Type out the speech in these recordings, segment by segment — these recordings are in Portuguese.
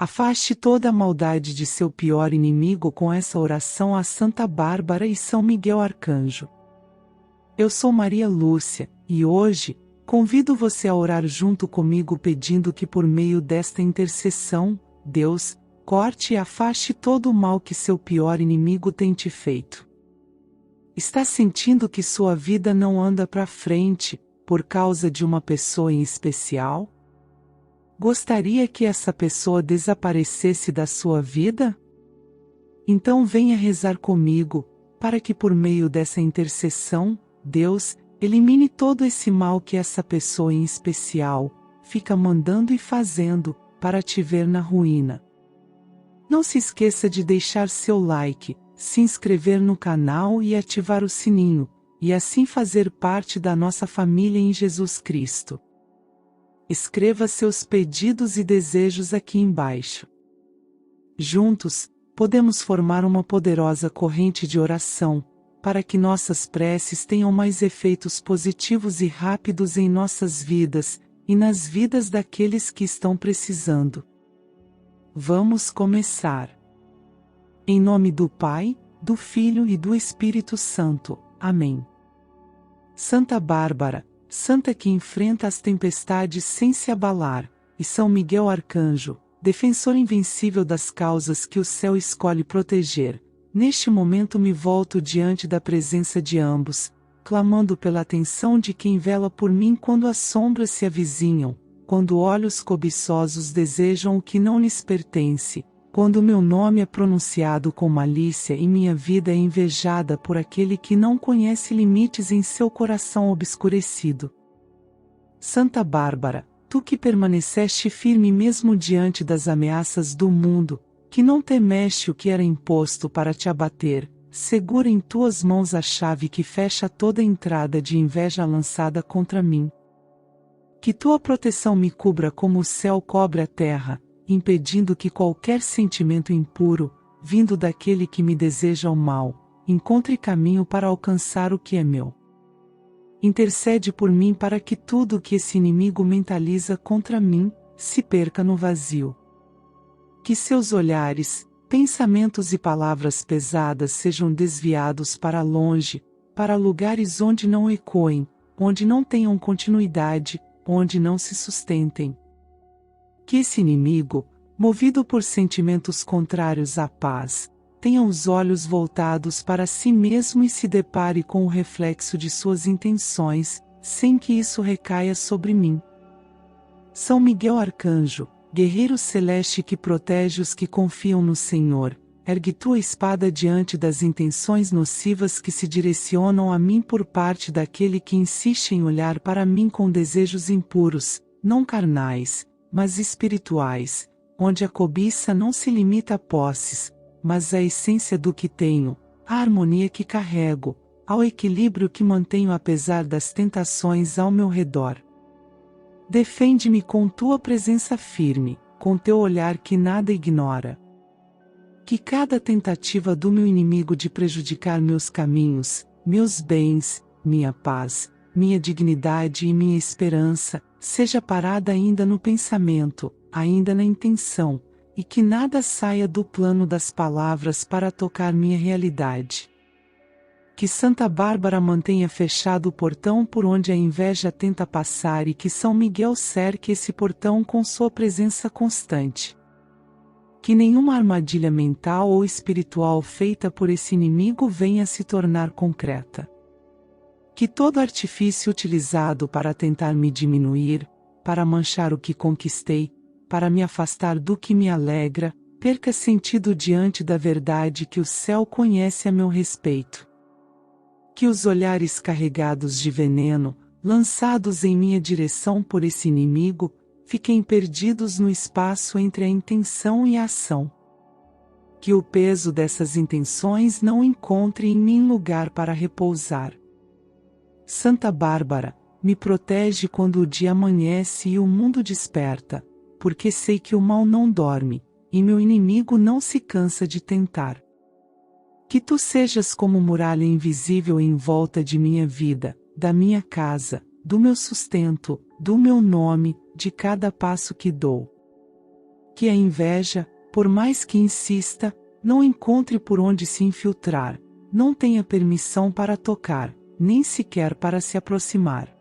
Afaste toda a maldade de seu pior inimigo com essa oração a Santa Bárbara e São Miguel Arcanjo. Eu sou Maria Lúcia, e hoje, convido você a orar junto comigo pedindo que por meio desta intercessão, Deus, corte e afaste todo o mal que seu pior inimigo tem te feito. Está sentindo que sua vida não anda para frente, por causa de uma pessoa em especial? Gostaria que essa pessoa desaparecesse da sua vida? Então venha rezar comigo, para que por meio dessa intercessão, Deus, elimine todo esse mal que essa pessoa em especial fica mandando e fazendo, para te ver na ruína. Não se esqueça de deixar seu like, se inscrever no canal e ativar o sininho, e assim fazer parte da nossa família em Jesus Cristo. Escreva seus pedidos e desejos aqui embaixo. Juntos, podemos formar uma poderosa corrente de oração, para que nossas preces tenham mais efeitos positivos e rápidos em nossas vidas, e nas vidas daqueles que estão precisando. Vamos começar. Em nome do Pai, do Filho e do Espírito Santo. Amém. Santa Bárbara, Santa que enfrenta as tempestades sem se abalar, e São Miguel Arcanjo, defensor invencível das causas que o céu escolhe proteger, neste momento me volto diante da presença de ambos, clamando pela atenção de quem vela por mim quando as sombras se avizinham, quando olhos cobiçosos desejam o que não lhes pertence, quando meu nome é pronunciado com malícia e minha vida é invejada por aquele que não conhece limites em seu coração obscurecido. Santa Bárbara, tu que permaneceste firme mesmo diante das ameaças do mundo, que não temeste o que era imposto para te abater, segura em tuas mãos a chave que fecha toda entrada de inveja lançada contra mim. Que tua proteção me cubra como o céu cobre a terra, impedindo que qualquer sentimento impuro, vindo daquele que me deseja o mal, encontre caminho para alcançar o que é meu. Intercede por mim para que tudo o que esse inimigo mentaliza contra mim, se perca no vazio. Que seus olhares, pensamentos e palavras pesadas sejam desviados para longe, para lugares onde não ecoem, onde não tenham continuidade, onde não se sustentem. Que esse inimigo, movido por sentimentos contrários à paz, tenha os olhos voltados para si mesmo e se depare com o reflexo de suas intenções, sem que isso recaia sobre mim. São Miguel Arcanjo, guerreiro celeste que protege os que confiam no Senhor, ergue tua espada diante das intenções nocivas que se direcionam a mim por parte daquele que insiste em olhar para mim com desejos impuros, não carnais, mas espirituais, onde a cobiça não se limita a posses, mas à essência do que tenho, à harmonia que carrego, ao equilíbrio que mantenho apesar das tentações ao meu redor. Defende-me com tua presença firme, com teu olhar que nada ignora. Que cada tentativa do meu inimigo de prejudicar meus caminhos, meus bens, minha paz, minha dignidade e minha esperança, seja parada ainda no pensamento, ainda na intenção, e que nada saia do plano das palavras para tocar minha realidade. Que Santa Bárbara mantenha fechado o portão por onde a inveja tenta passar e que São Miguel cerque esse portão com sua presença constante. Que nenhuma armadilha mental ou espiritual feita por esse inimigo venha a se tornar concreta. Que todo artifício utilizado para tentar me diminuir, para manchar o que conquistei, para me afastar do que me alegra, perca sentido diante da verdade que o céu conhece a meu respeito. Que os olhares carregados de veneno, lançados em minha direção por esse inimigo, fiquem perdidos no espaço entre a intenção e a ação. Que o peso dessas intenções não encontre em mim lugar para repousar. Santa Bárbara, me protege quando o dia amanhece e o mundo desperta, porque sei que o mal não dorme, e meu inimigo não se cansa de tentar. Que tu sejas como muralha invisível em volta de minha vida, da minha casa, do meu sustento, do meu nome, de cada passo que dou. Que a inveja, por mais que insista, não encontre por onde se infiltrar, não tenha permissão para tocar, nem sequer para se aproximar.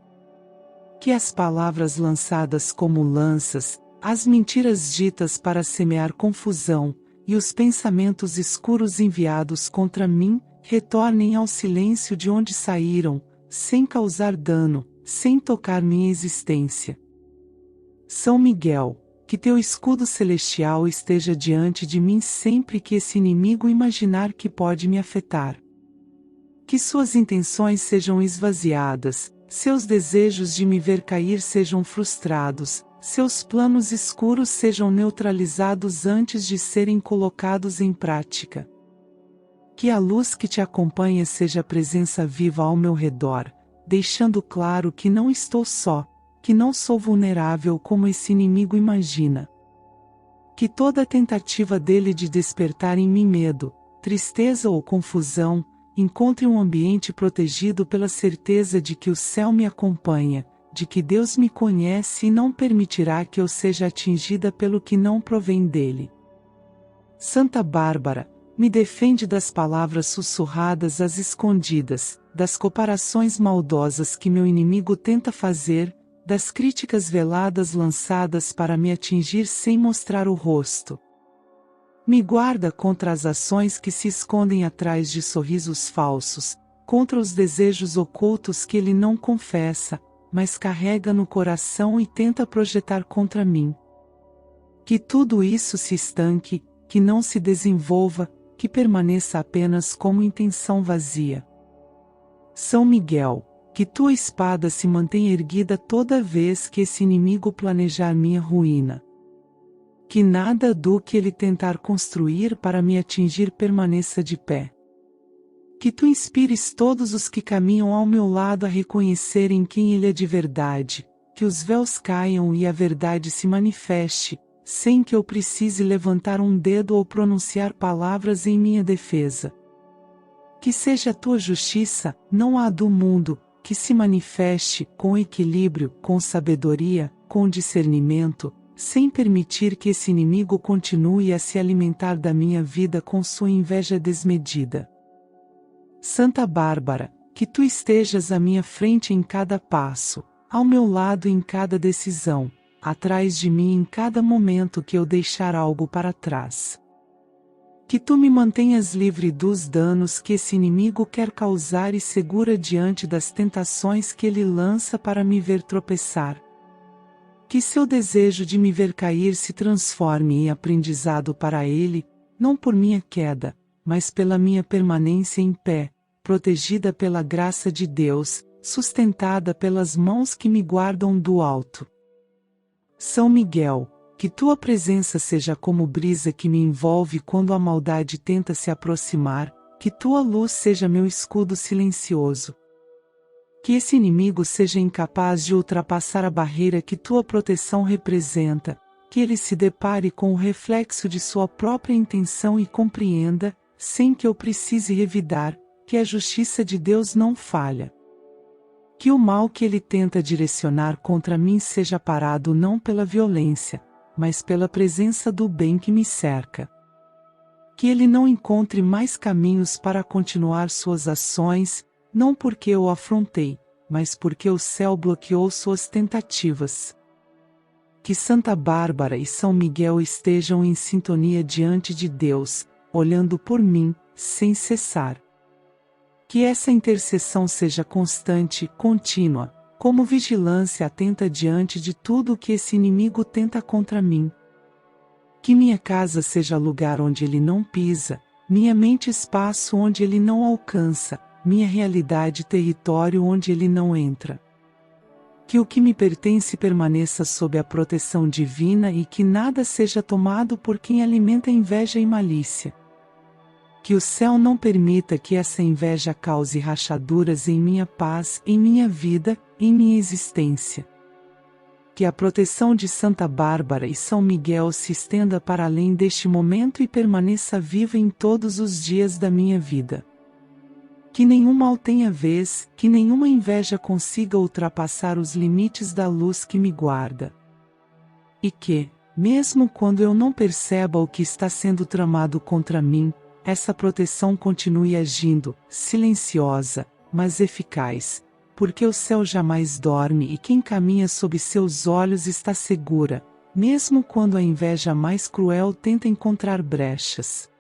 Que as palavras lançadas como lanças, as mentiras ditas para semear confusão, e os pensamentos escuros enviados contra mim, retornem ao silêncio de onde saíram, sem causar dano, sem tocar minha existência. São Miguel, que teu escudo celestial esteja diante de mim sempre que esse inimigo imaginar que pode me afetar. Que suas intenções sejam esvaziadas, seus desejos de me ver cair sejam frustrados, seus planos escuros sejam neutralizados antes de serem colocados em prática. Que a luz que te acompanha seja a presença viva ao meu redor, deixando claro que não estou só, que não sou vulnerável como esse inimigo imagina. Que toda tentativa dele de despertar em mim medo, tristeza ou confusão, encontre um ambiente protegido pela certeza de que o céu me acompanha, de que Deus me conhece e não permitirá que eu seja atingida pelo que não provém dele. Santa Bárbara, me defende das palavras sussurradas às escondidas, das comparações maldosas que meu inimigo tenta fazer, das críticas veladas lançadas para me atingir sem mostrar o rosto. Me guarda contra as ações que se escondem atrás de sorrisos falsos, contra os desejos ocultos que ele não confessa, mas carrega no coração e tenta projetar contra mim. Que tudo isso se estanque, que não se desenvolva, que permaneça apenas como intenção vazia. São Miguel, que tua espada se mantenha erguida toda vez que esse inimigo planejar minha ruína. Que nada do que ele tentar construir para me atingir permaneça de pé. Que tu inspires todos os que caminham ao meu lado a reconhecerem quem ele é de verdade, que os véus caiam e a verdade se manifeste, sem que eu precise levantar um dedo ou pronunciar palavras em minha defesa. Que seja a tua justiça, não a do mundo, que se manifeste com equilíbrio, com sabedoria, com discernimento, sem permitir que esse inimigo continue a se alimentar da minha vida com sua inveja desmedida. Santa Bárbara, que tu estejas à minha frente em cada passo, ao meu lado em cada decisão, atrás de mim em cada momento que eu deixar algo para trás. Que tu me mantenhas livre dos danos que esse inimigo quer causar e segura diante das tentações que ele lança para me ver tropeçar. Que seu desejo de me ver cair se transforme em aprendizado para ele, não por minha queda, mas pela minha permanência em pé, protegida pela graça de Deus, sustentada pelas mãos que me guardam do alto. São Miguel, que tua presença seja como brisa que me envolve quando a maldade tenta se aproximar, que tua luz seja meu escudo silencioso. Que esse inimigo seja incapaz de ultrapassar a barreira que tua proteção representa, que ele se depare com o reflexo de sua própria intenção e compreenda, sem que eu precise revidar, que a justiça de Deus não falha. Que o mal que ele tenta direcionar contra mim seja parado não pela violência, mas pela presença do bem que me cerca. Que ele não encontre mais caminhos para continuar suas ações, não porque eu o afrontei, mas porque o céu bloqueou suas tentativas. Que Santa Bárbara e São Miguel estejam em sintonia diante de Deus, olhando por mim, sem cessar. Que essa intercessão seja constante, contínua, como vigilância atenta diante de tudo que esse inimigo tenta contra mim. Que minha casa seja lugar onde ele não pisa, minha mente espaço onde ele não alcança, minha realidade território onde ele não entra. Que o que me pertence permaneça sob a proteção divina e que nada seja tomado por quem alimenta inveja e malícia. Que o céu não permita que essa inveja cause rachaduras em minha paz, em minha vida, em minha existência. Que a proteção de Santa Bárbara e São Miguel se estenda para além deste momento e permaneça viva em todos os dias da minha vida. Que nenhum mal tenha vez, que nenhuma inveja consiga ultrapassar os limites da luz que me guarda. E que, Mesmo quando eu não perceba o que está sendo tramado contra mim, essa proteção continue agindo, silenciosa, mas eficaz, porque o céu jamais dorme e quem caminha sob seus olhos está segura, mesmo quando a inveja mais cruel tenta encontrar brechas.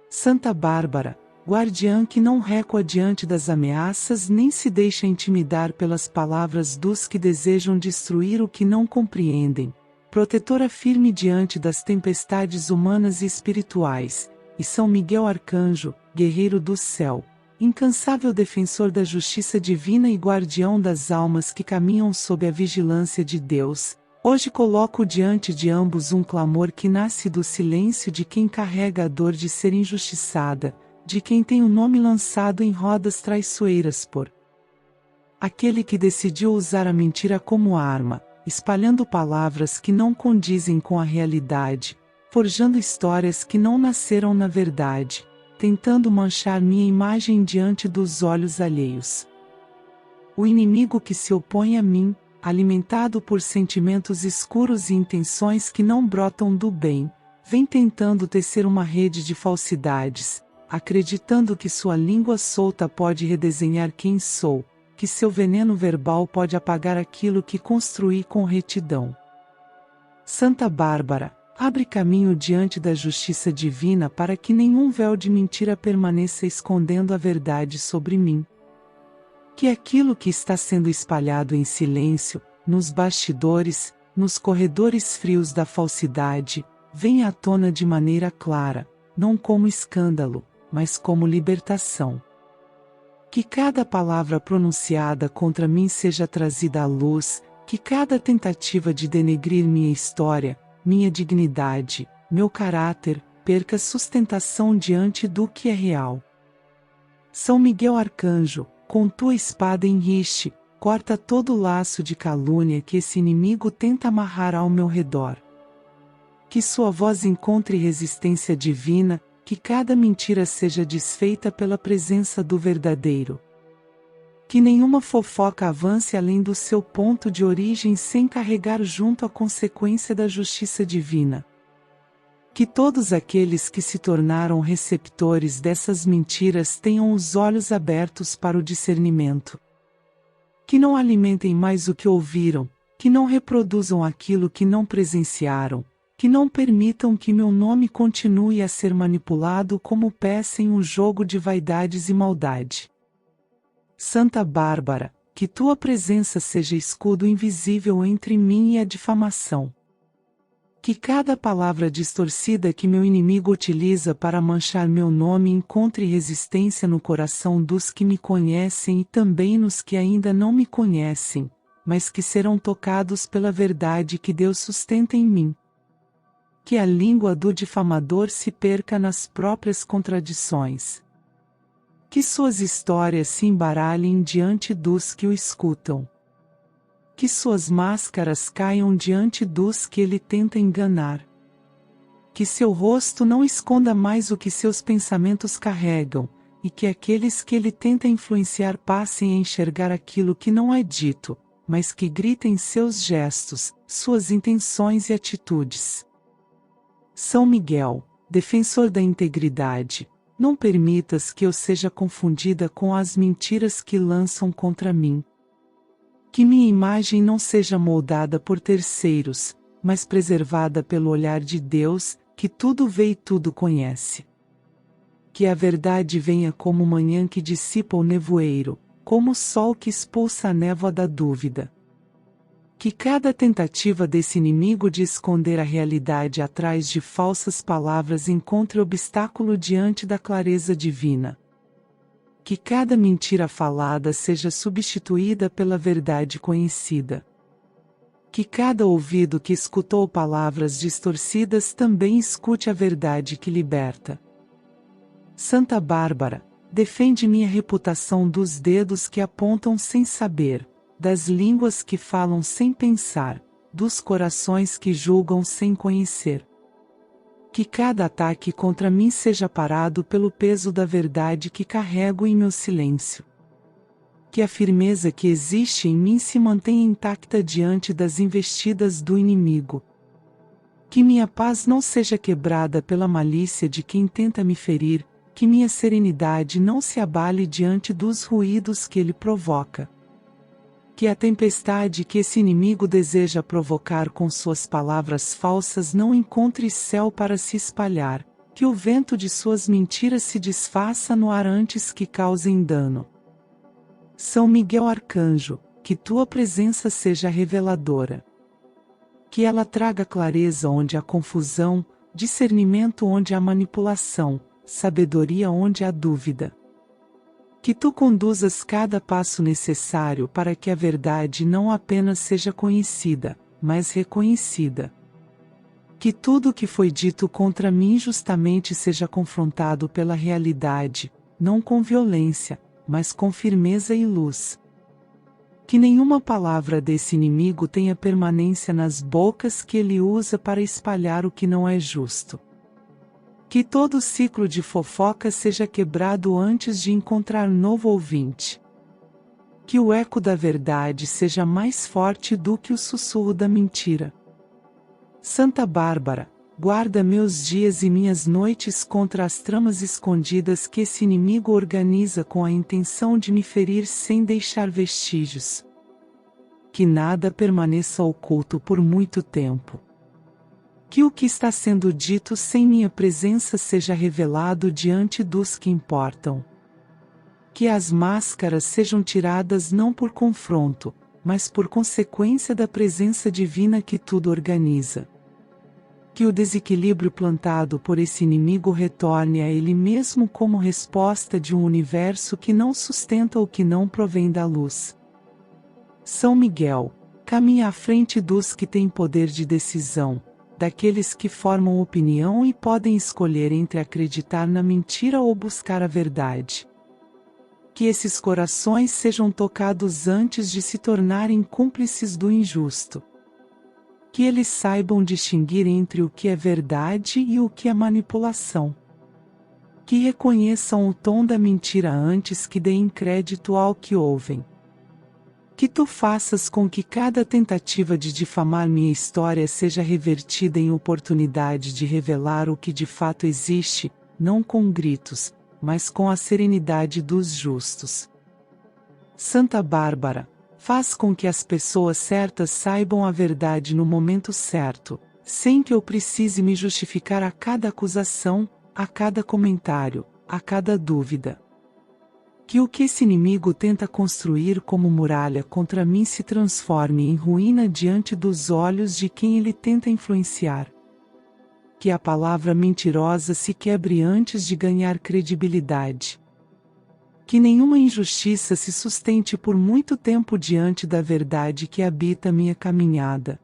Santa Bárbara, guardiã que não recua diante das ameaças nem se deixa intimidar pelas palavras dos que desejam destruir o que não compreendem, protetora firme diante das tempestades humanas e espirituais, e São Miguel Arcanjo, guerreiro do céu, incansável defensor da justiça divina e guardião das almas que caminham sob a vigilância de Deus, hoje coloco diante de ambos um clamor que nasce do silêncio de quem carrega a dor de ser injustiçada, de quem tem o nome lançado em rodas traiçoeiras por aquele que decidiu usar a mentira como arma, espalhando palavras que não condizem com a realidade, forjando histórias que não nasceram na verdade, tentando manchar minha imagem diante dos olhos alheios. O inimigo que se opõe a mim, alimentado por sentimentos escuros e intenções que não brotam do bem, vem tentando tecer uma rede de falsidades, acreditando que sua língua solta pode redesenhar quem sou, que seu veneno verbal pode apagar aquilo que construí com retidão. Santa Bárbara, abre caminho diante da justiça divina para que nenhum véu de mentira permaneça escondendo a verdade sobre mim. Que aquilo que está sendo espalhado em silêncio, nos bastidores, nos corredores frios da falsidade, venha à tona de maneira clara, não como escândalo, mas como libertação. Que cada palavra pronunciada contra mim seja trazida à luz, que cada tentativa de denegrir minha história, minha dignidade, meu caráter, perca sustentação diante do que é real. São Miguel Arcanjo, com tua espada enriche, corta todo o laço de calúnia que esse inimigo tenta amarrar ao meu redor. Que sua voz encontre resistência divina, que cada mentira seja desfeita pela presença do verdadeiro. Que nenhuma fofoca avance além do seu ponto de origem sem carregar junto a consequência da justiça divina. Que todos aqueles que se tornaram receptores dessas mentiras tenham os olhos abertos para o discernimento. Que não alimentem mais o que ouviram, que não reproduzam aquilo que não presenciaram, que não permitam que meu nome continue a ser manipulado como peça em um jogo de vaidades e maldade. Santa Bárbara, que tua presença seja escudo invisível entre mim e a difamação. Que cada palavra distorcida que meu inimigo utiliza para manchar meu nome encontre resistência no coração dos que me conhecem e também nos que ainda não me conhecem, mas que serão tocados pela verdade que Deus sustenta em mim. Que a língua do difamador se perca nas próprias contradições. Que suas histórias se embaralhem diante dos que o escutam. Que suas máscaras caiam diante dos que ele tenta enganar. Que seu rosto não esconda mais o que seus pensamentos carregam, e que aqueles que ele tenta influenciar passem a enxergar aquilo que não é dito, mas que gritem seus gestos, suas intenções e atitudes. São Miguel, defensor da integridade, não permitas que eu seja confundida com as mentiras que lançam contra mim. Que minha imagem não seja moldada por terceiros, mas preservada pelo olhar de Deus, que tudo vê e tudo conhece. Que a verdade venha como manhã que dissipa o nevoeiro, como o sol que expulsa a névoa da dúvida. Que cada tentativa desse inimigo de esconder a realidade atrás de falsas palavras encontre obstáculo diante da clareza divina. Que cada mentira falada seja substituída pela verdade conhecida. Que cada ouvido que escutou palavras distorcidas também escute a verdade que liberta. Santa Bárbara, defende minha reputação dos dedos que apontam sem saber, das línguas que falam sem pensar, dos corações que julgam sem conhecer. Que cada ataque contra mim seja parado pelo peso da verdade que carrego em meu silêncio. Que a firmeza que existe em mim se mantenha intacta diante das investidas do inimigo. Que minha paz não seja quebrada pela malícia de quem tenta me ferir, que minha serenidade não se abale diante dos ruídos que ele provoca. Que a tempestade que esse inimigo deseja provocar com suas palavras falsas não encontre céu para se espalhar, que o vento de suas mentiras se desfaça no ar antes que causem dano. São Miguel Arcanjo, que tua presença seja reveladora. Que ela traga clareza onde há confusão, discernimento onde há manipulação, sabedoria onde há dúvida. Que tu conduzas cada passo necessário para que a verdade não apenas seja conhecida, mas reconhecida. Que tudo o que foi dito contra mim justamente seja confrontado pela realidade, não com violência, mas com firmeza e luz. Que nenhuma palavra desse inimigo tenha permanência nas bocas que ele usa para espalhar o que não é justo. Que todo ciclo de fofoca seja quebrado antes de encontrar novo ouvinte. Que o eco da verdade seja mais forte do que o sussurro da mentira. Santa Bárbara, guarda meus dias e minhas noites contra as tramas escondidas que esse inimigo organiza com a intenção de me ferir sem deixar vestígios. Que nada permaneça oculto por muito tempo. Que o que está sendo dito sem minha presença seja revelado diante dos que importam. Que as máscaras sejam tiradas não por confronto, mas por consequência da presença divina que tudo organiza. Que o desequilíbrio plantado por esse inimigo retorne a ele mesmo como resposta de um universo que não sustenta o que não provém da luz. São Miguel, caminha à frente dos que têm poder de decisão, daqueles que formam opinião e podem escolher entre acreditar na mentira ou buscar a verdade. Que esses corações sejam tocados antes de se tornarem cúmplices do injusto. Que eles saibam distinguir entre o que é verdade e o que é manipulação. Que reconheçam o tom da mentira antes que deem crédito ao que ouvem. Que tu faças com que cada tentativa de difamar minha história seja revertida em oportunidade de revelar o que de fato existe, não com gritos, mas com a serenidade dos justos. Santa Bárbara, faz com que as pessoas certas saibam a verdade no momento certo, sem que eu precise me justificar a cada acusação, a cada comentário, a cada dúvida. Que o que esse inimigo tenta construir como muralha contra mim se transforme em ruína diante dos olhos de quem ele tenta influenciar. Que a palavra mentirosa se quebre antes de ganhar credibilidade. Que nenhuma injustiça se sustente por muito tempo diante da verdade que habita minha caminhada.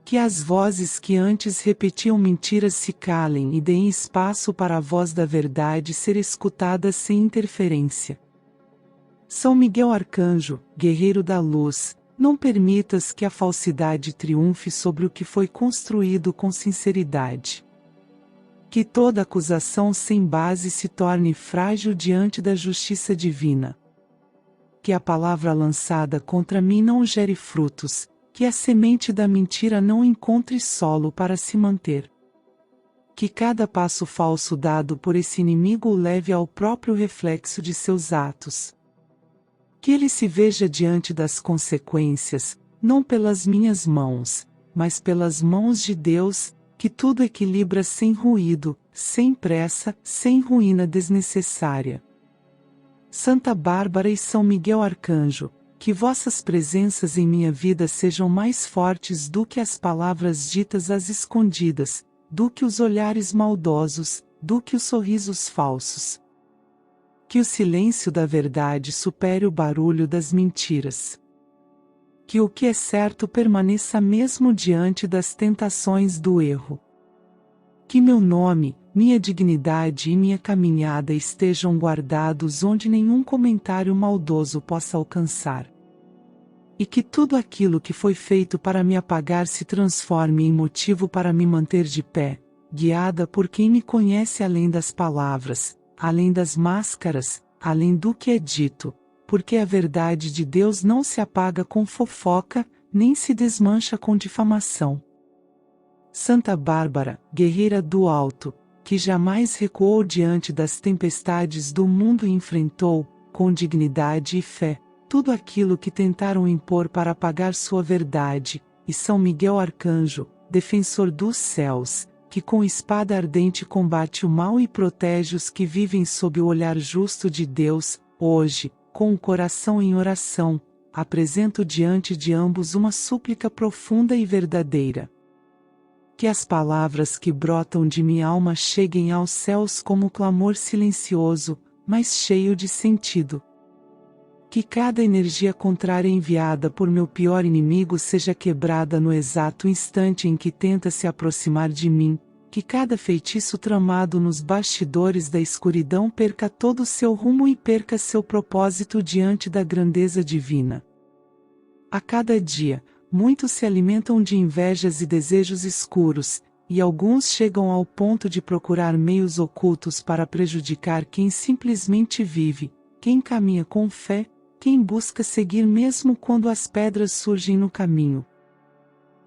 Que as vozes que antes repetiam mentiras se calem e deem espaço para a voz da verdade ser escutada sem interferência. São Miguel Arcanjo, guerreiro da luz, não permitas que a falsidade triunfe sobre o que foi construído com sinceridade. Que toda acusação sem base se torne frágil diante da justiça divina. Que a palavra lançada contra mim não gere frutos, que a semente da mentira não encontre solo para se manter. Que cada passo falso dado por esse inimigo o leve ao próprio reflexo de seus atos. Que ele se veja diante das consequências, não pelas minhas mãos, mas pelas mãos de Deus, que tudo equilibra sem ruído, sem pressa, sem ruína desnecessária. Santa Bárbara e São Miguel Arcanjo, que vossas presenças em minha vida sejam mais fortes do que as palavras ditas às escondidas, do que os olhares maldosos, do que os sorrisos falsos. Que o silêncio da verdade supere o barulho das mentiras. Que o que é certo permaneça mesmo diante das tentações do erro. Que meu nome, minha dignidade e minha caminhada estejam guardados onde nenhum comentário maldoso possa alcançar. E que tudo aquilo que foi feito para me apagar se transforme em motivo para me manter de pé, guiada por quem me conhece além das palavras, além das máscaras, além do que é dito, porque a verdade de Deus não se apaga com fofoca, nem se desmancha com difamação. Santa Bárbara, guerreira do alto, que jamais recuou diante das tempestades do mundo e enfrentou, com dignidade e fé, tudo aquilo que tentaram impor para apagar sua verdade, e São Miguel Arcanjo, defensor dos céus, que com espada ardente combate o mal e protege os que vivem sob o olhar justo de Deus, hoje, com o coração em oração, apresento diante de ambos uma súplica profunda e verdadeira. Que as palavras que brotam de minha alma cheguem aos céus como clamor silencioso, mas cheio de sentido. Que cada energia contrária enviada por meu pior inimigo seja quebrada no exato instante em que tenta se aproximar de mim, que cada feitiço tramado nos bastidores da escuridão perca todo o seu rumo e perca seu propósito diante da grandeza divina. A cada dia, muitos se alimentam de invejas e desejos escuros, e alguns chegam ao ponto de procurar meios ocultos para prejudicar quem simplesmente vive, quem caminha com fé, quem busca seguir mesmo quando as pedras surgem no caminho.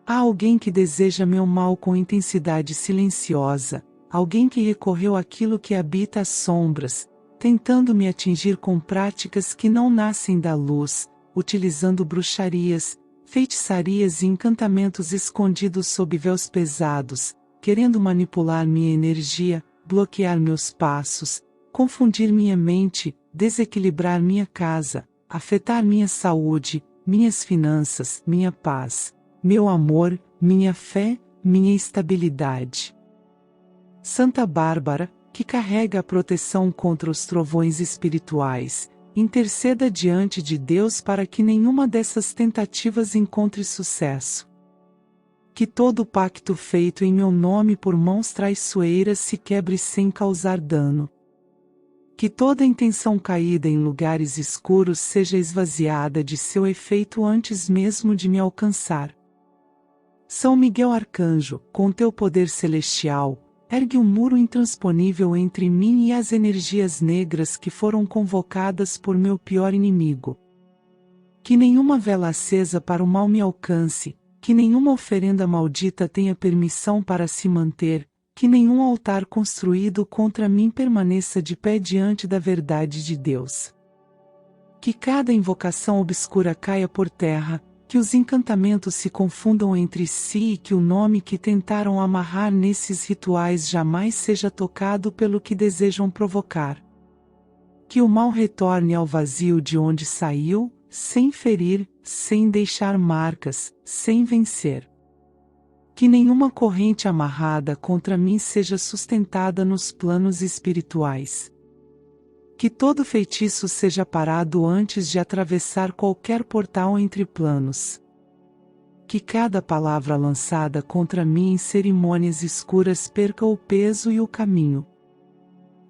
Há alguém que deseja meu mal com intensidade silenciosa, alguém que recorreu àquilo que habita as sombras, tentando me atingir com práticas que não nascem da luz, utilizando bruxarias, feitiçarias e encantamentos escondidos sob véus pesados, querendo manipular minha energia, bloquear meus passos, confundir minha mente, desequilibrar minha casa, afetar minha saúde, minhas finanças, minha paz, meu amor, minha fé, minha estabilidade. Santa Bárbara, que carrega a proteção contra os trovões espirituais, interceda diante de Deus para que nenhuma dessas tentativas encontre sucesso. Que todo pacto feito em meu nome por mãos traiçoeiras se quebre sem causar dano. Que toda intenção caída em lugares escuros seja esvaziada de seu efeito antes mesmo de me alcançar. São Miguel Arcanjo, com teu poder celestial, ergue um muro intransponível entre mim e as energias negras que foram convocadas por meu pior inimigo. Que nenhuma vela acesa para o mal me alcance, que nenhuma oferenda maldita tenha permissão para se manter, que nenhum altar construído contra mim permaneça de pé diante da verdade de Deus. Que cada invocação obscura caia por terra, que os encantamentos se confundam entre si e que o nome que tentaram amarrar nesses rituais jamais seja tocado pelo que desejam provocar. Que o mal retorne ao vazio de onde saiu, sem ferir, sem deixar marcas, sem vencer. Que nenhuma corrente amarrada contra mim seja sustentada nos planos espirituais. Que todo feitiço seja parado antes de atravessar qualquer portal entre planos. Que cada palavra lançada contra mim em cerimônias escuras perca o peso e o caminho.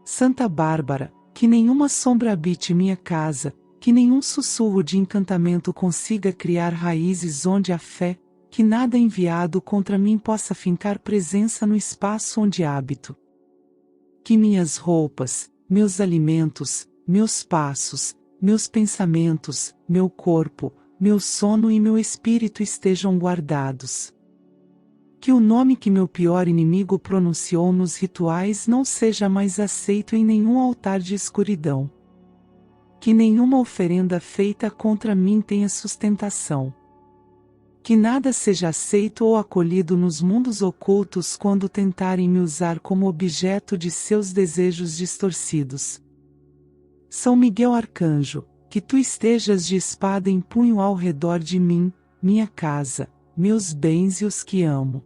Santa Bárbara, que nenhuma sombra habite minha casa, que nenhum sussurro de encantamento consiga criar raízes onde há fé, que nada enviado contra mim possa fincar presença no espaço onde habito. Que minhas roupas, meus alimentos, meus passos, meus pensamentos, meu corpo, meu sono e meu espírito estejam guardados. Que o nome que meu pior inimigo pronunciou nos rituais não seja mais aceito em nenhum altar de escuridão. Que nenhuma oferenda feita contra mim tenha sustentação. Que nada seja aceito ou acolhido nos mundos ocultos quando tentarem me usar como objeto de seus desejos distorcidos. São Miguel Arcanjo, que tu estejas de espada em punho ao redor de mim, minha casa, meus bens e os que amo.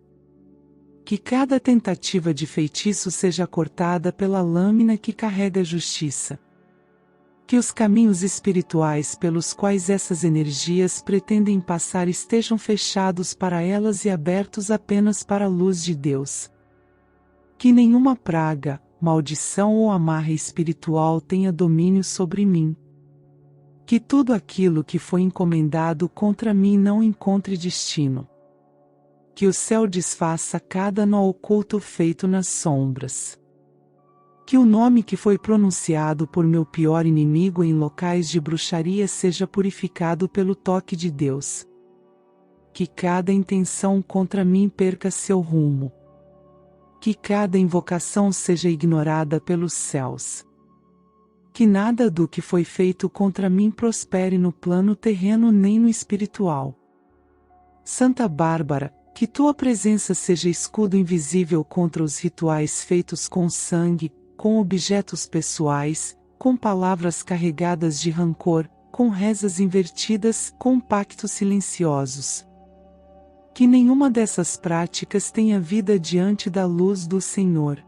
Que cada tentativa de feitiço seja cortada pela lâmina que carrega a justiça. Que os caminhos espirituais pelos quais essas energias pretendem passar estejam fechados para elas e abertos apenas para a luz de Deus. Que nenhuma praga, maldição ou amarra espiritual tenha domínio sobre mim. Que tudo aquilo que foi encomendado contra mim não encontre destino. Que o céu desfaça cada nó oculto feito nas sombras. Que o nome que foi pronunciado por meu pior inimigo em locais de bruxaria seja purificado pelo toque de Deus. que cada intenção contra mim perca seu rumo. Que cada invocação seja ignorada pelos céus. Que nada do que foi feito contra mim prospere no plano terreno nem no espiritual. Santa Bárbara, que tua presença seja escudo invisível contra os rituais feitos com sangue, com objetos pessoais, com palavras carregadas de rancor, com rezas invertidas, com pactos silenciosos. Que nenhuma dessas práticas tenha vida diante da luz do Senhor.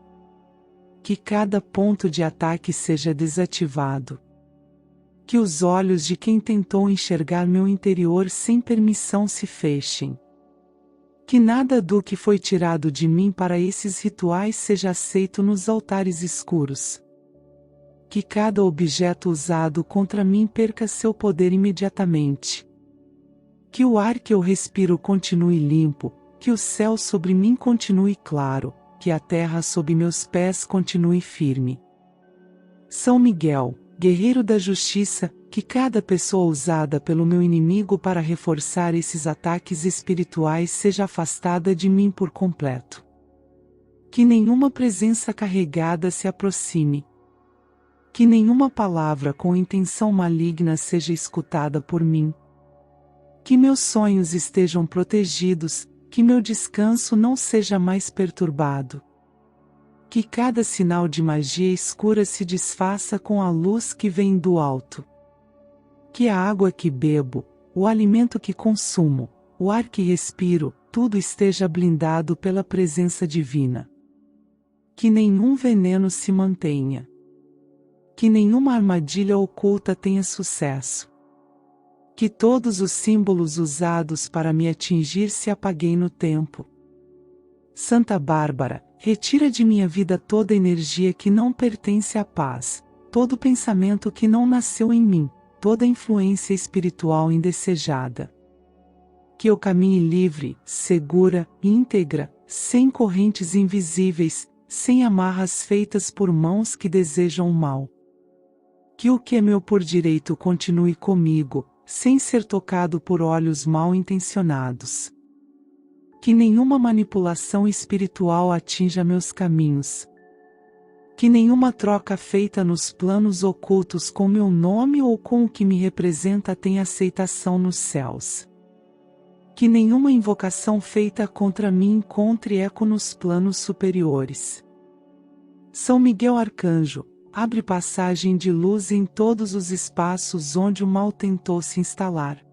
Que cada ponto de ataque seja desativado. Que os olhos de quem tentou enxergar meu interior sem permissão se fechem. Que nada do que foi tirado de mim para esses rituais seja aceito nos altares escuros. Que cada objeto usado contra mim perca seu poder imediatamente. Que o ar que eu respiro continue limpo, que o céu sobre mim continue claro, que a terra sob meus pés continue firme. São Miguel, guerreiro da justiça, que cada pessoa usada pelo meu inimigo para reforçar esses ataques espirituais seja afastada de mim por completo. Que nenhuma presença carregada se aproxime. Que nenhuma palavra com intenção maligna seja escutada por mim. Que meus sonhos estejam protegidos, que meu descanso não seja mais perturbado. Que cada sinal de magia escura se desfaça com a luz que vem do alto. Que a água que bebo, o alimento que consumo, o ar que respiro, tudo esteja blindado pela presença divina. Que nenhum veneno se mantenha. Que nenhuma armadilha oculta tenha sucesso. Que todos os símbolos usados para me atingir se apaguem no tempo. Santa Bárbara, retira de minha vida toda energia que não pertence à paz, todo pensamento que não nasceu em mim, toda influência espiritual indesejada. Que eu caminhe livre, segura, íntegra, sem correntes invisíveis, sem amarras feitas por mãos que desejam o mal. Que o que é meu por direito continue comigo, sem ser tocado por olhos mal intencionados. Que nenhuma manipulação espiritual atinja meus caminhos. Que nenhuma troca feita nos planos ocultos com meu nome ou com o que me representa tenha aceitação nos céus. Que nenhuma invocação feita contra mim encontre eco nos planos superiores. São Miguel Arcanjo, abre passagem de luz em todos os espaços onde o mal tentou se instalar.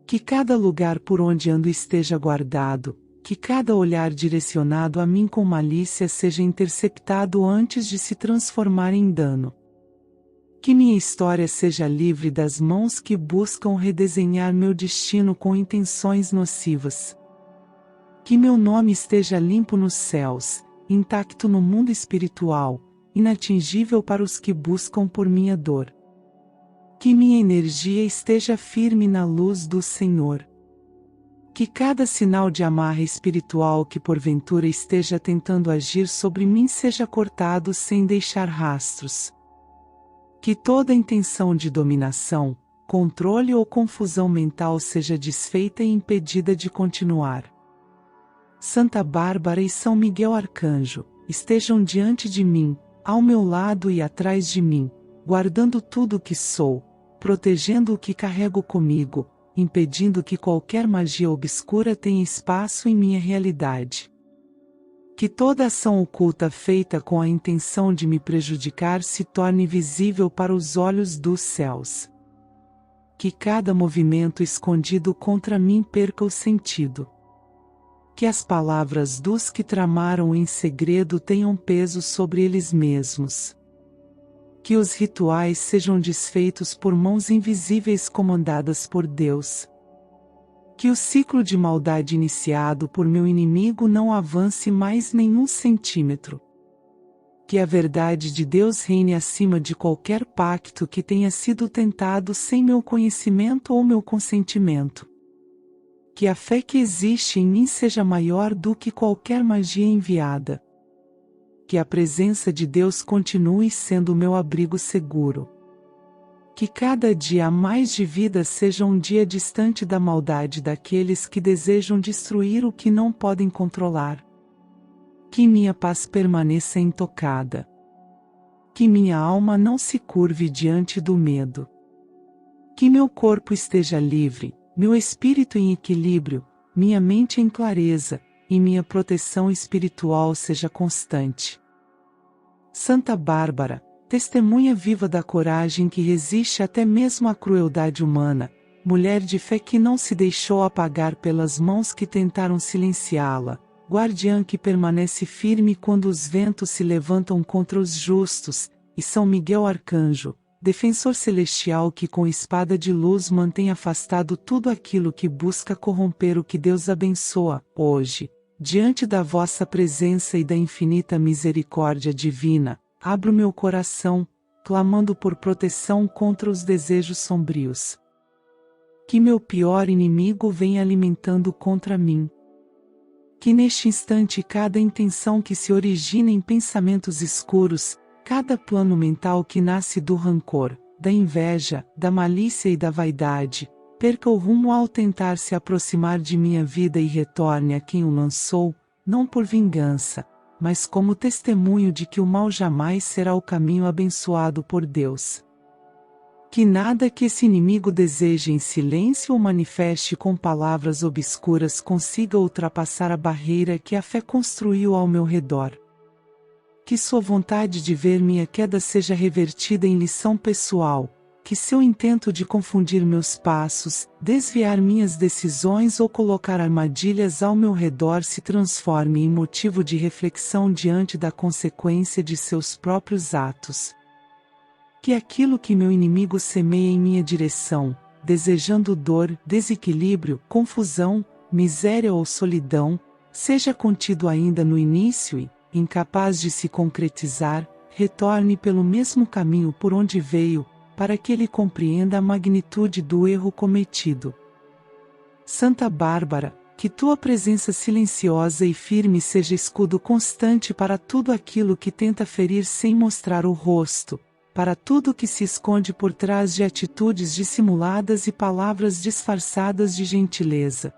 Que cada lugar por onde ando esteja guardado, que cada olhar direcionado a mim com malícia seja interceptado antes de se transformar em dano. Que minha história seja livre das mãos que buscam redesenhar meu destino com intenções nocivas. Que meu nome esteja limpo nos céus, intacto no mundo espiritual, inatingível para os que buscam por minha dor. Que minha energia esteja firme na luz do Senhor. Que cada sinal de amarra espiritual que porventura esteja tentando agir sobre mim seja cortado sem deixar rastros. Que toda intenção de dominação, controle ou confusão mental seja desfeita e impedida de continuar. Santa Bárbara e São Miguel Arcanjo, estejam diante de mim, ao meu lado e atrás de mim, guardando tudo o que sou, protegendo o que carrego comigo, impedindo que qualquer magia obscura tenha espaço em minha realidade. Que toda ação oculta feita com a intenção de me prejudicar se torne visível para os olhos dos céus. Que cada movimento escondido contra mim perca o sentido. Que as palavras dos que tramaram em segredo tenham peso sobre eles mesmos. Que os rituais sejam desfeitos por mãos invisíveis comandadas por Deus. Que o ciclo de maldade iniciado por meu inimigo não avance mais nenhum centímetro. Que a verdade de Deus reine acima de qualquer pacto que tenha sido tentado sem meu conhecimento ou meu consentimento. Que a fé que existe em mim seja maior do que qualquer magia enviada. Que a presença de Deus continue sendo meu abrigo seguro. Que cada dia a mais de vida seja um dia distante da maldade daqueles que desejam destruir o que não podem controlar. Que minha paz permaneça intocada. Que minha alma não se curve diante do medo. Que meu corpo esteja livre, meu espírito em equilíbrio, minha mente em clareza, e minha proteção espiritual seja constante. Santa Bárbara, testemunha viva da coragem que resiste até mesmo à crueldade humana, mulher de fé que não se deixou apagar pelas mãos que tentaram silenciá-la, guardiã que permanece firme quando os ventos se levantam contra os justos, e São Miguel Arcanjo, defensor celestial que com espada de luz mantém afastado tudo aquilo que busca corromper o que Deus abençoa, hoje, diante da vossa presença e da infinita misericórdia divina, abro meu coração, clamando por proteção contra os desejos sombrios que meu pior inimigo vem alimentando contra mim. Que neste instante cada intenção que se origina em pensamentos escuros, cada plano mental que nasce do rancor, da inveja, da malícia e da vaidade, perca o rumo ao tentar se aproximar de minha vida e retorne a quem o lançou, não por vingança, mas como testemunho de que o mal jamais será o caminho abençoado por Deus. Que nada que esse inimigo deseje em silêncio ou manifeste com palavras obscuras consiga ultrapassar a barreira que a fé construiu ao meu redor. Que sua vontade de ver minha queda seja revertida em lição pessoal, que seu intento de confundir meus passos, desviar minhas decisões ou colocar armadilhas ao meu redor se transforme em motivo de reflexão diante da consequência de seus próprios atos. Que aquilo que meu inimigo semeia em minha direção, desejando dor, desequilíbrio, confusão, miséria ou solidão, seja contido ainda no início e, incapaz de se concretizar, retorne pelo mesmo caminho por onde veio, para que ele compreenda a magnitude do erro cometido. Santa Bárbara, que tua presença silenciosa e firme seja escudo constante para tudo aquilo que tenta ferir sem mostrar o rosto, para tudo que se esconde por trás de atitudes dissimuladas e palavras disfarçadas de gentileza.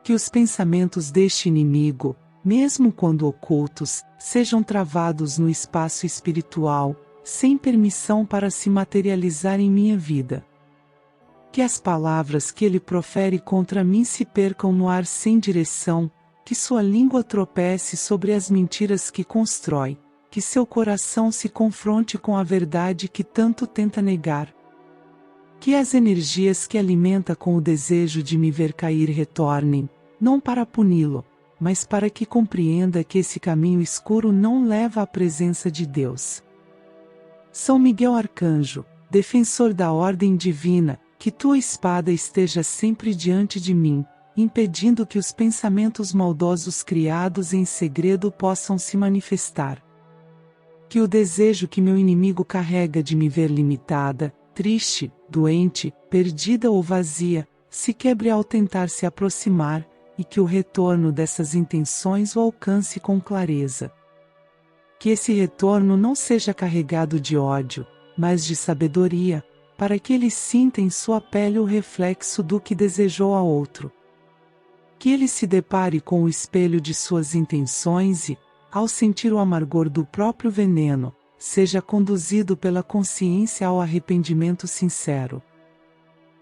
Que os pensamentos deste inimigo, mesmo quando ocultos, sejam travados no espaço espiritual, sem permissão para se materializar em minha vida. Que as palavras que ele profere contra mim se percam no ar sem direção, que sua língua tropece sobre as mentiras que constrói, que seu coração se confronte com a verdade que tanto tenta negar. Que as energias que alimenta com o desejo de me ver cair retornem, não para puni-lo, mas para que compreenda que esse caminho escuro não leva à presença de Deus. São Miguel Arcanjo, defensor da ordem divina, que tua espada esteja sempre diante de mim, impedindo que os pensamentos maldosos criados em segredo possam se manifestar. Que o desejo que meu inimigo carrega de me ver limitada, triste, doente, perdida ou vazia, se quebre ao tentar se aproximar, e que o retorno dessas intenções o alcance com clareza. Que esse retorno não seja carregado de ódio, mas de sabedoria, para que ele sinta em sua pele o reflexo do que desejou a outro. Que ele se depare com o espelho de suas intenções e, ao sentir o amargor do próprio veneno, seja conduzido pela consciência ao arrependimento sincero.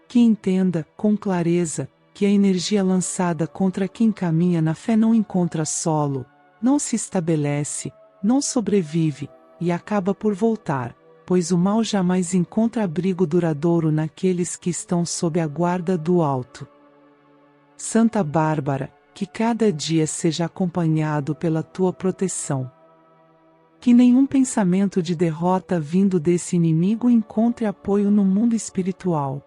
Que entenda, com clareza, que a energia lançada contra quem caminha na fé não encontra solo, não se estabelece, não sobrevive, e acaba por voltar, pois o mal jamais encontra abrigo duradouro naqueles que estão sob a guarda do alto. Santa Bárbara, que cada dia seja acompanhado pela tua proteção. Que nenhum pensamento de derrota vindo desse inimigo encontre apoio no mundo espiritual.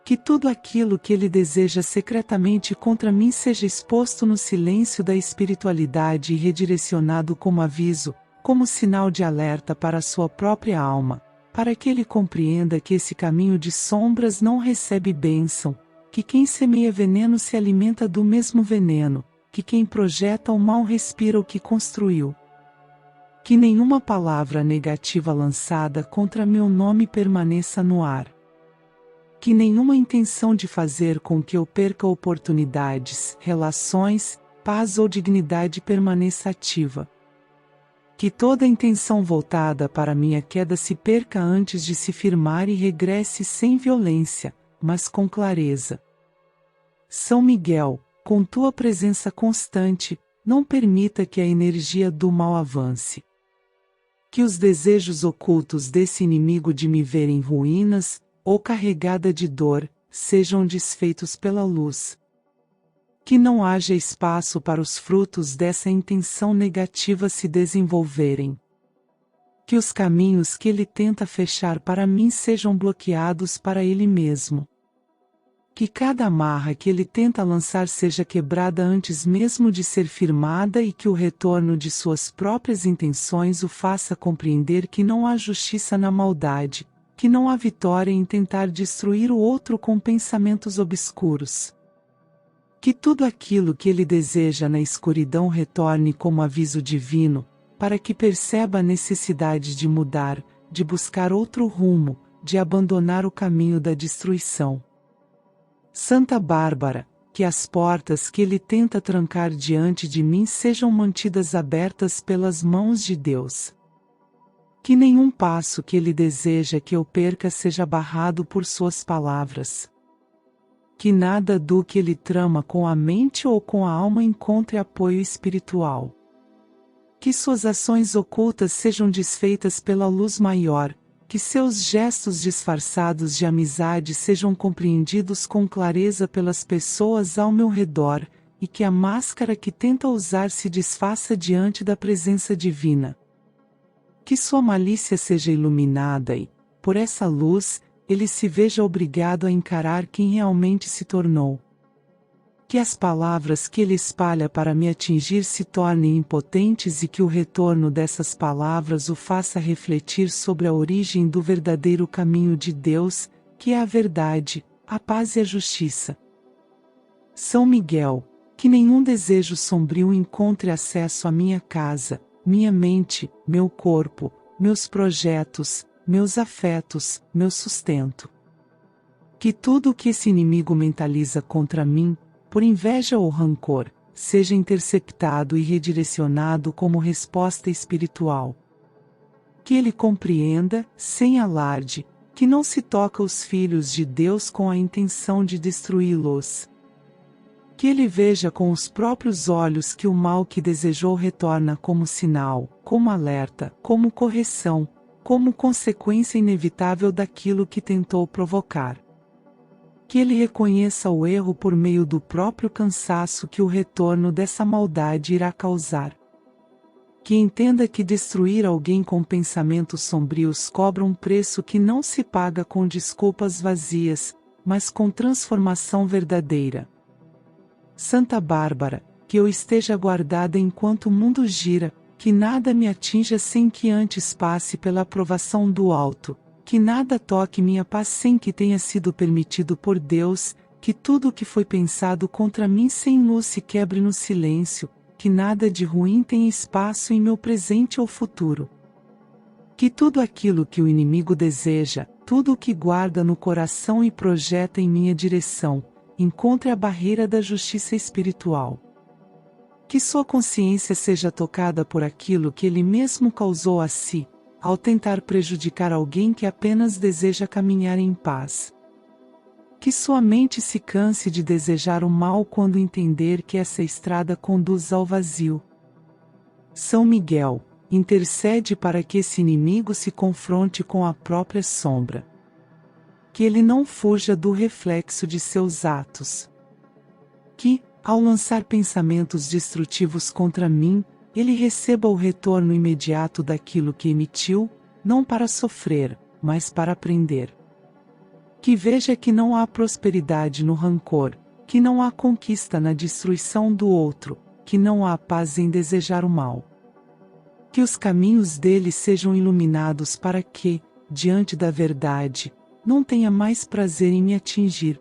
Que tudo aquilo que ele deseja secretamente contra mim seja exposto no silêncio da espiritualidade e redirecionado como aviso, como sinal de alerta para a sua própria alma, para que ele compreenda que esse caminho de sombras não recebe bênção, que quem semeia veneno se alimenta do mesmo veneno, que quem projeta o mal respira o que construiu. Que nenhuma palavra negativa lançada contra meu nome permaneça no ar. Que nenhuma intenção de fazer com que eu perca oportunidades, relações, paz ou dignidade permaneça ativa. Que toda intenção voltada para minha queda se perca antes de se firmar e regresse sem violência, mas com clareza. São Miguel, com tua presença constante, não permita que a energia do mal avance. Que os desejos ocultos desse inimigo de me ver em ruínas, ou carregada de dor, sejam desfeitos pela luz. Que não haja espaço para os frutos dessa intenção negativa se desenvolverem. Que os caminhos que ele tenta fechar para mim sejam bloqueados para ele mesmo. Que cada amarra que ele tenta lançar seja quebrada antes mesmo de ser firmada e que o retorno de suas próprias intenções o faça compreender que não há justiça na maldade, que não há vitória em tentar destruir o outro com pensamentos obscuros. Que tudo aquilo que ele deseja na escuridão retorne como aviso divino, para que perceba a necessidade de mudar, de buscar outro rumo, de abandonar o caminho da destruição. Santa Bárbara, que as portas que ele tenta trancar diante de mim sejam mantidas abertas pelas mãos de Deus. Que nenhum passo que ele deseja que eu perca seja barrado por suas palavras. Que nada do que ele trama com a mente ou com a alma encontre apoio espiritual. Que suas ações ocultas sejam desfeitas pela luz maior, que seus gestos disfarçados de amizade sejam compreendidos com clareza pelas pessoas ao meu redor, e que a máscara que tenta usar se desfaça diante da presença divina. Que sua malícia seja iluminada e, por essa luz, ele se veja obrigado a encarar quem realmente se tornou. Que as palavras que ele espalha para me atingir se tornem impotentes e que o retorno dessas palavras o faça refletir sobre a origem do verdadeiro caminho de Deus, que é a verdade, a paz e a justiça. São Miguel, que nenhum desejo sombrio encontre acesso à minha casa, minha mente, meu corpo, meus projetos, meus afetos, meu sustento. Que tudo o que esse inimigo mentaliza contra mim, por inveja ou rancor, seja interceptado e redirecionado como resposta espiritual. Que ele compreenda, sem alarde, que não se toca os filhos de Deus com a intenção de destruí-los. Que ele veja com os próprios olhos que o mal que desejou retorna como sinal, como alerta, como correção, como consequência inevitável daquilo que tentou provocar. Que ele reconheça o erro por meio do próprio cansaço que o retorno dessa maldade irá causar. Que entenda que destruir alguém com pensamentos sombrios cobra um preço que não se paga com desculpas vazias, mas com transformação verdadeira. Santa Bárbara, que eu esteja guardada enquanto o mundo gira, que nada me atinja sem que antes passe pela aprovação do alto, que nada toque minha paz sem que tenha sido permitido por Deus, que tudo o que foi pensado contra mim sem luz se quebre no silêncio, que nada de ruim tenha espaço em meu presente ou futuro. Que tudo aquilo que o inimigo deseja, tudo o que guarda no coração e projeta em minha direção, encontre a barreira da justiça espiritual. Que sua consciência seja tocada por aquilo que ele mesmo causou a si, ao tentar prejudicar alguém que apenas deseja caminhar em paz. Que sua mente se canse de desejar o mal quando entender que essa estrada conduz ao vazio. São Miguel, intercede para que esse inimigo se confronte com a própria sombra. Que ele não fuja do reflexo de seus atos. Que, ao lançar pensamentos destrutivos contra mim, ele receba o retorno imediato daquilo que emitiu, não para sofrer, mas para aprender. Que veja que não há prosperidade no rancor, que não há conquista na destruição do outro, que não há paz em desejar o mal. Que os caminhos dele sejam iluminados para que, diante da verdade, não tenha mais prazer em me atingir.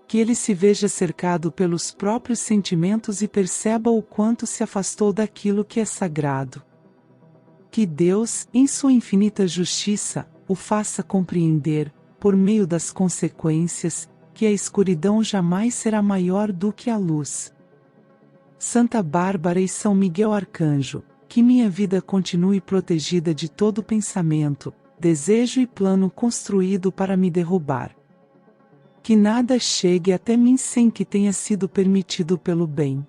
Que ele se veja cercado pelos próprios sentimentos e perceba o quanto se afastou daquilo que é sagrado. Que Deus, em sua infinita justiça, o faça compreender, por meio das consequências, que a escuridão jamais será maior do que a luz. Santa Bárbara e São Miguel Arcanjo, que minha vida continue protegida de todo pensamento, desejo e plano construído para me derrubar. Que nada chegue até mim sem que tenha sido permitido pelo bem.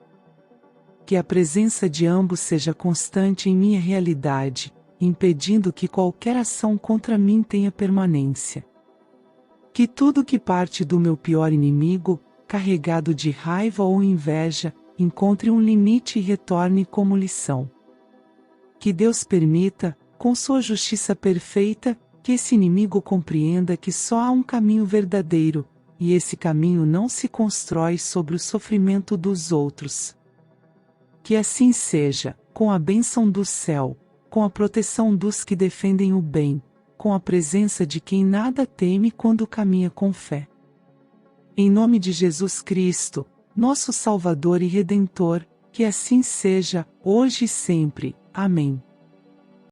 Que a presença de ambos seja constante em minha realidade, impedindo que qualquer ação contra mim tenha permanência. Que tudo que parte do meu pior inimigo, carregado de raiva ou inveja, encontre um limite e retorne como lição. Que Deus permita, com sua justiça perfeita, que esse inimigo compreenda que só há um caminho verdadeiro, e esse caminho não se constrói sobre o sofrimento dos outros. Que assim seja, com a bênção do céu, com a proteção dos que defendem o bem, com a presença de quem nada teme quando caminha com fé. Em nome de Jesus Cristo, nosso Salvador e Redentor, que assim seja, hoje e sempre. Amém.